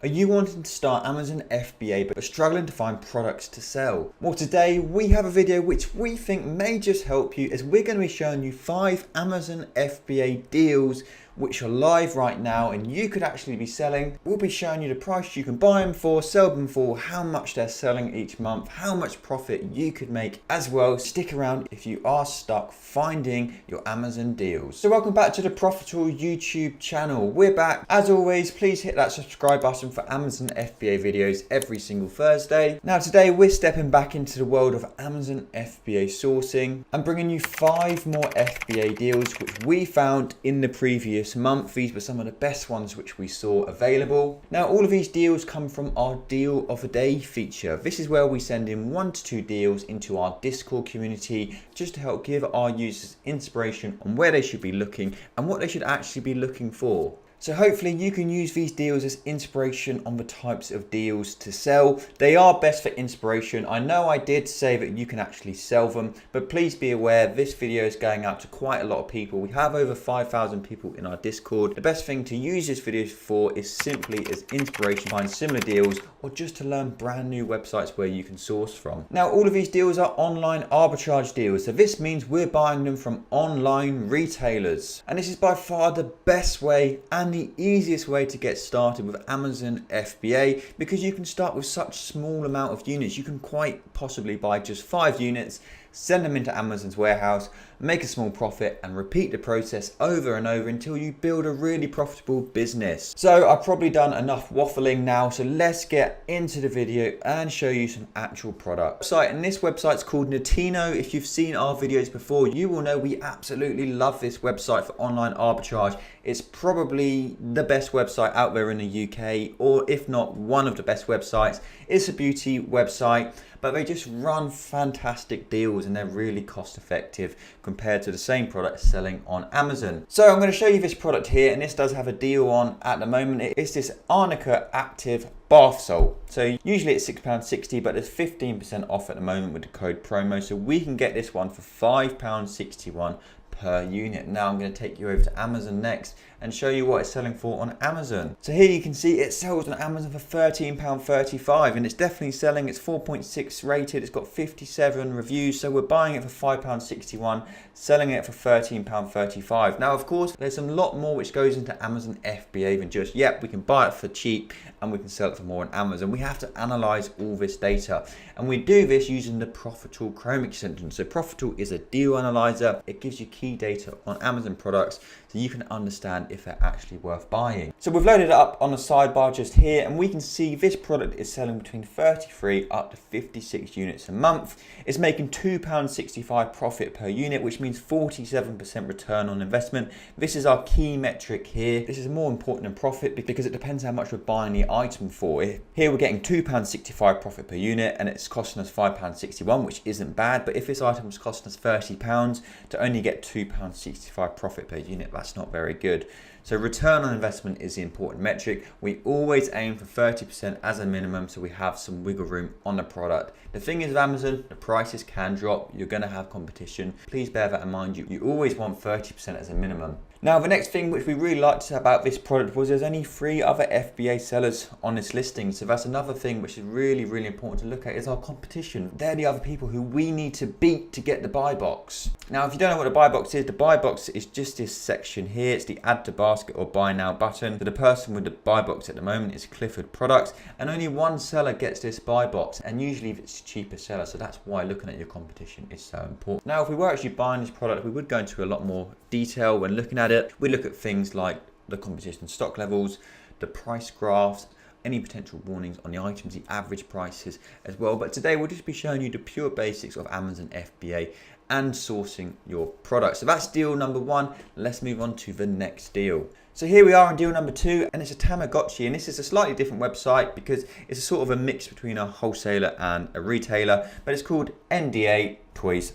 Are you wanting to start Amazon FBA but struggling to find products to sell? Well, today we have a video which we think may just help you, as we're going to be showing you 5 Amazon FBA deals which are live right now and you could actually be selling. We'll be showing you the price you can buy them for, sell them for, how much they're selling each month, how much profit you could make as well. Stick around if you are stuck finding your Amazon deals. So welcome back to the Profitl YouTube channel. We're back. As always, please hit that subscribe button for Amazon FBA videos every single Thursday. Now today we're stepping back into the world of Amazon FBA sourcing and bringing you 5 more FBA deals which we found in the previous month. These were some of the best ones which we saw available. Now all of these deals come from our deal of the day feature. This is where we send in 1 to 2 deals into our Discord community just to help give our users inspiration on where they should be looking and what they should actually be looking for. So hopefully you can use these deals as inspiration on the types of deals to sell. They are best for inspiration. I know I did say that you can actually sell them, but please be aware this video is going out to quite a lot of people. We have over 5,000 people in our Discord. The best thing to use this video for is simply as inspiration to find similar deals or just to learn brand new websites where you can source from. Now all of these deals are online arbitrage deals. So this means we're buying them from online retailers. And this is by far the best way and the easiest way to get started with Amazon FBA, because you can start with such small amount of units. You can quite possibly buy just 5 units, send them into Amazon's warehouse, make a small profit and repeat the process over and over until you build a really profitable business. So I've probably done enough waffling now, so let's get into the video and show you some actual products. And this website's called Notino. If you've seen our videos before, you will know we absolutely love this website for online arbitrage. It's probably the best website out there in the UK, or if not one of the best websites. It's a beauty website, but they just run fantastic deals and they're really cost effective compared to the same product selling on Amazon. So I'm going to show you this product here, and this does have a deal on at the moment. It's this Arnica Active bath salt. So usually it's £6.60, but there's 15% off at the moment with the code promo. So we can get this one for £5.61 per unit. Now I'm going to take you over to Amazon next and show you what it's selling for on Amazon. So here you can see it sells on Amazon for £13.35 and it's definitely selling. It's 4.6 rated, it's got 57 reviews, so we're buying it for £5.61, selling it for £13.35. Now of course there's a lot more which goes into Amazon FBA than just, yep, we can buy it for cheap and we can sell it for more on Amazon. We have to analyze all this data, and we do this using the Profitl Chrome extension. So Profitl is a deal analyzer. It gives you key data on Amazon products so you can understand if they're actually worth buying. So we've loaded it up on the sidebar just here, and we can see this product is selling between 33 up to 56 units a month. It's making £2.65 profit per unit, which means 47% return on investment. This is our key metric here. This is more important than profit because it depends how much we're buying the item for. Here we're getting £2.65 profit per unit and it's costing us £5.61, which isn't bad, but if this item was costing us £30 to only get £2.65 profit per unit, that's not very good. So return on investment is the important metric. We always aim for 30% as a minimum, so we have some wiggle room on the product. The thing is with Amazon, the prices can drop. You're going to have competition. Please bear that in mind. You always want 30% as a minimum. Now the next thing which we really liked about this product was there's only 3 other FBA sellers on this listing. So that's another thing which is really, really important to look at, is our competition. They're the other people who we need to beat to get the buy box. Now if you don't know what the buy box is, the buy box is just this section here. It's the add to basket or buy now button. So the person with the buy box at the moment is Clifford Products, and only 1 seller gets this buy box, and usually it's a cheaper seller. So that's why looking at your competition is so important. Now if we were actually buying this product, we would go into a lot more detail when looking at it. We look at things like the competition stock levels, the price graphs, any potential warnings on the items, the average prices as well. But today we'll just be showing you the pure basics of Amazon FBA and sourcing your products. So that's deal number 1. Let's move on to the next deal. So here we are on deal number 2, and it's a Tamagotchi, and this is a slightly different website because it's a sort of a mix between a wholesaler and a retailer, but it's called NDA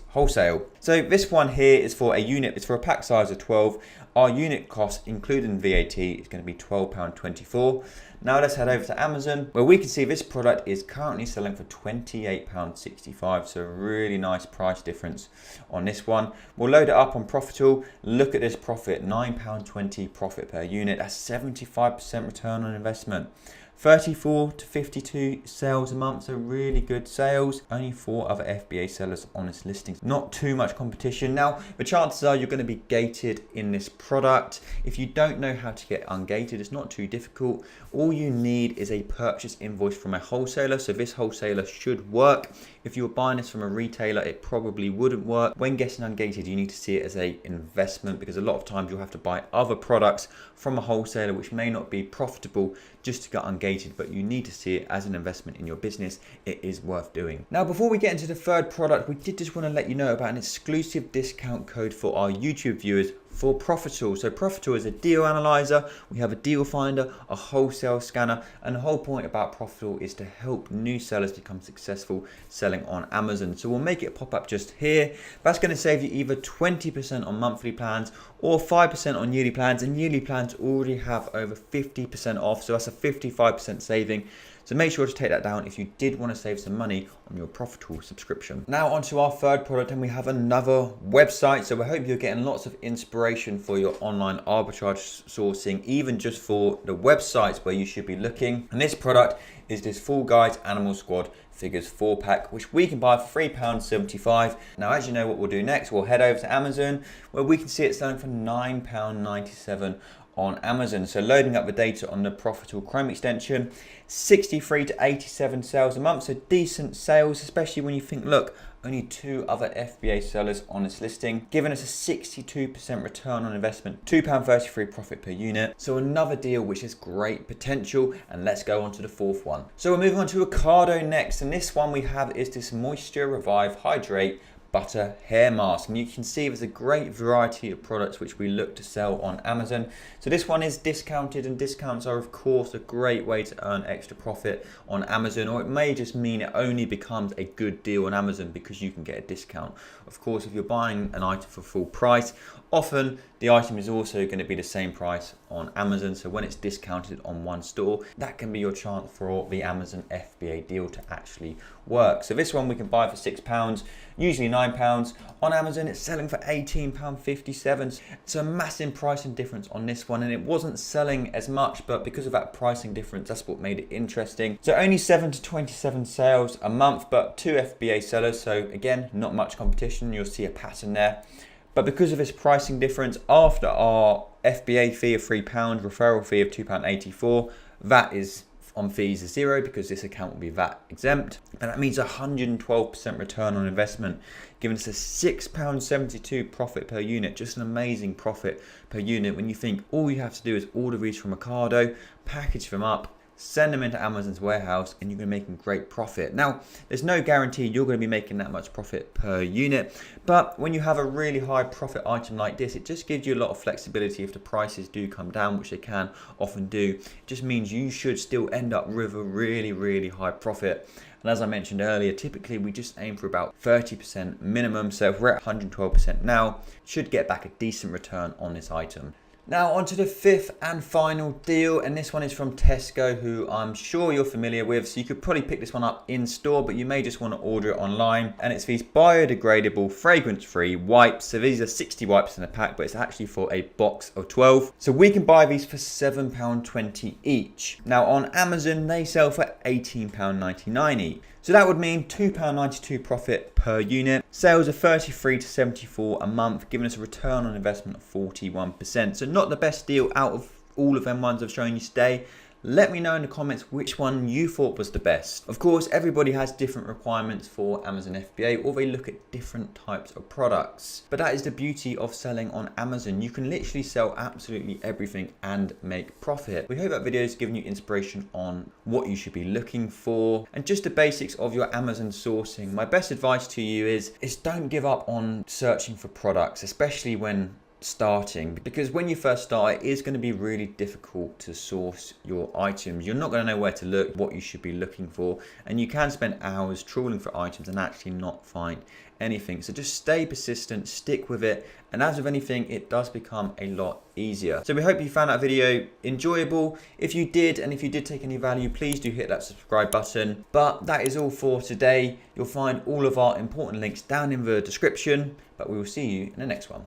Wholesale. So this one here is for a unit, it's for a pack size of 12. Our unit cost, including VAT, is going to be £12.24. Now let's head over to Amazon, where we can see this product is currently selling for £28.65. So a really nice price difference on this one. We'll load it up on Profitl. Look at this profit, £9.20 profit per unit. That's 75% return on investment. 34 to 52 sales a month, so really good sales. Only 4 other FBA sellers on this listing. Not too much competition. Now, the chances are you're going to be gated in this product. If you don't know how to get ungated, it's not too difficult. All you need is a purchase invoice from a wholesaler. So this wholesaler should work. If you were buying this from a retailer, it probably wouldn't work. When getting ungated, you need to see it as an investment, because a lot of times you'll have to buy other products from a wholesaler which may not be profitable just to get ungated, but you need to see it as an investment in your business. It is worth doing. Now, before we get into the third product, we did just want to let you know about an exclusive discount code for our YouTube viewers for Profitl. So Profitl is a deal analyzer. We have a DealFinder, a wholesale scanner, and the whole point about Profitl is to help new sellers become successful selling on Amazon. So we'll make it pop up just here. That's going to save you either 20% on monthly plans or 5% on yearly plans, and yearly plans already have over 50% off. So that's a 55% saving. So make sure to take that down if you did want to save some money on your Profitl subscription. Now onto our third product, and we have another website. So we hope you're getting lots of inspiration for your online arbitrage sourcing, even just for the websites where you should be looking. And this product is this Fall Guys Animal Squad Figures 4-pack, which we can buy for £3.75. Now, as you know, what we'll do next, we'll head over to Amazon, where we can see it selling for £9.97 on Amazon. So loading up the data on the Profitl Chrome extension, 63 to 87 sales a month. So decent sales, especially when you think, look, only 2 other FBA sellers on this listing, giving us a 62% return on investment, £2.33 profit per unit. So another deal which has great potential. And let's go on to the fourth one. So we're moving on to Ocado next, and this one we have is this Moisture Revive Hydrate Butter Hair Mask, and you can see there's a great variety of products which we look to sell on Amazon. So this one is discounted, and discounts are of course a great way to earn extra profit on Amazon, or it may just mean it only becomes a good deal on Amazon because you can get a discount. Of course, if you're buying an item for full price, often the item is also going to be the same price on Amazon. So when it's discounted on one store, that can be your chance for the Amazon FBA deal to actually work. So this one we can buy for £6, usually £9. On Amazon, it's selling for £18.57. So a massive pricing difference on this one, and it wasn't selling as much, but because of that pricing difference, that's what made it interesting. So only 7 to 27 sales a month, but 2 FBA sellers. So again, not much competition. You'll see a pattern there. But because of this pricing difference, after our FBA fee of £3, referral fee of £2.84, VAT is on fees is £0 because this account will be VAT exempt. And that means 112% return on investment, giving us a £6.72 profit per unit. Just an amazing profit per unit when you think all you have to do is order these from Ocado, package them up, send them into Amazon's warehouse, and you're going to be making great profit. Now, there's no guarantee you're going to be making that much profit per unit, but when you have a really high profit item like this, it just gives you a lot of flexibility. If the prices do come down, which they can often do, it just means you should still end up with a really high profit. And as I mentioned earlier, typically we just aim for about 30% minimum. So if we're at 112% now, should get back a decent return on this item. Now on to the fifth and final deal, and this one is from Tesco, who I'm sure you're familiar with. So you could probably pick this one up in store, but you may just want to order it online. And it's these biodegradable fragrance-free wipes. So these are 60 wipes in a pack, but it's actually for a box of 12. So we can buy these for £7.20 each. Now on Amazon, they sell for £18.99 each. So that would mean £2.92 profit per unit. Sales are 33 to 74 a month, giving us a return on investment of 41%. So not the best deal out of all of them ones I've shown you today. Let me know in the comments which one you thought was the best. Of course, everybody has different requirements for Amazon FBA, or they look at different types of products. But that is the beauty of selling on Amazon. You can literally sell absolutely everything and make profit. We hope that video has given you inspiration on what you should be looking for and just the basics of your Amazon sourcing. My best advice to you is don't give up on searching for products, especially when starting, because when you first start, it is going to be really difficult to source your items. You're not going to know where to look, what you should be looking for, and you can spend hours trawling for items and actually not find anything. So just stay persistent, stick with it, and as with anything, it does become a lot easier. So we hope you found that video enjoyable. If you did, and if you did take any value, please do hit that subscribe button. But that is all for today. You'll find all of our important links down in the description, but we will see you in the next one.